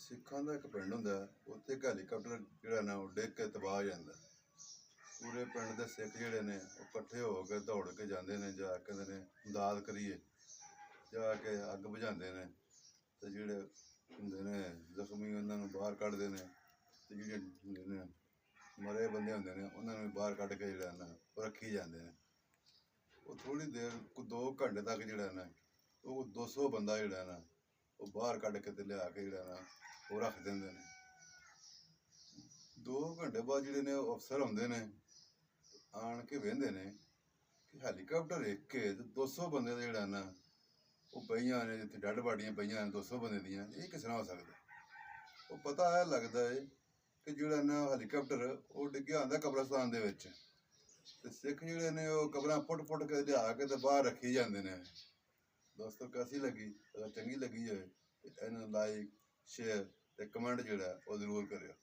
ਸਿੱਖਾਂ ਦਾ ਇੱਕ ਪਿੰਡ ਹੁੰਦਾ, ਉੱਥੇ ਇੱਕ ਹੈਲੀਕਾਪਟਰ ਜਿਹੜਾ ਨਾ ਉਹ ਡਿੱਗ ਕੇ ਤਬਾਹ ਹੋ ਜਾਂਦਾ। ਪੂਰੇ ਪਿੰਡ ਦੇ ਸਿੱਖ ਜਿਹੜੇ ਨੇ ਉਹ ਇਕੱਠੇ ਹੋ ਕੇ ਦੌੜ ਕੇ ਜਾਂਦੇ ਨੇ, ਜਾ ਕੇ ਕਹਿੰਦੇ ਨੇ ਇਮਦਾਦ ਕਰੀਏ, ਜਾ ਕੇ ਅੱਗ ਬੁਝਾਉਂਦੇ ਨੇ ਅਤੇ ਜਿਹੜੇ ਹੁੰਦੇ ਨੇ ਜ਼ਖਮੀ ਉਹਨਾਂ ਨੂੰ ਬਾਹਰ ਕੱਢਦੇ ਨੇ, ਅਤੇ ਜਿਹੜੇ ਹੁੰਦੇ ਨੇ ਮਰੇ ਬੰਦੇ ਹੁੰਦੇ ਨੇ ਉਹਨਾਂ ਨੂੰ ਵੀ ਬਾਹਰ ਕੱਢ ਕੇ ਜਿਹੜਾ ਨਾ ਉਹ ਰੱਖੀ ਜਾਂਦੇ ਨੇ। ਉਹ ਥੋੜ੍ਹੀ ਦੇਰ 2 ਘੰਟੇ ਤੱਕ ਜਿਹੜਾ ਨਾ ਉਹ 200 ਬੰਦਾ ਜਿਹੜਾ ਨਾ ਉਹ ਬਾਹਰ ਕੱਢ ਕੇ ਤੇ ਲਿਆ ਕੇ ਜਿਹੜਾ ਨਾ ਉਹ ਰੱਖ ਦਿੰਦੇ ਨੇ। 2 ਘੰਟੇ ਬਾਅਦ ਜਿਹੜੇ ਨੇ ਉਹ ਅਫਸਰ ਆਉਂਦੇ ਨੇ, ਆਣ ਕੇ ਵਹਿੰਦੇ ਨੇ ਕਿ ਹੈਲੀਕਾਪਟਰ ਇੱਕ ਕੇ 200 ਬੰਦੇ ਦਾ ਜਿਹੜਾ ਨਾ ਉਹ ਪਈਆਂ ਨੇ, ਜਿੱਥੇ ਡੈਡ ਬਾਡੀਆਂ ਪਈਆਂ ਨੇ 200 ਬੰਦੇ ਦੀਆਂ, ਇਹ ਕਿਸ ਤਰ੍ਹਾਂ ਹੋ ਸਕਦਾ? ਉਹ ਪਤਾ ਇਹ ਲੱਗਦਾ ਹੈ ਕਿ ਜਿਹੜਾ ਨਾ ਹੈਲੀਕਾਪਟਰ ਉਹ ਡਿੱਗਿਆ ਹੁੰਦਾ ਕਬਰਸਤਾਨ ਦੇ ਵਿੱਚ, ਅਤੇ ਸਿੱਖ ਜਿਹੜੇ ਨੇ ਉਹ ਕਬਰਾਂ ਪੁੱਟ ਕੇ ਲਿਆ ਕੇ ਤੇ ਬਾਹਰ ਰੱਖੀ ਜਾਂਦੇ ਨੇ। ਦੋਸਤੋ ਕੈਸੀ ਲੱਗੀ? ਅਗਰ ਚੰਗੀ ਲੱਗੀ ਹੋਏ ਤਾਂ ਇਹਨੂੰ ਲਾਈਕ, ਸ਼ੇਅਰ ਅਤੇ ਕਮੈਂਟ ਜਿਹੜਾ ਉਹ ਜ਼ਰੂਰ ਕਰਿਓ।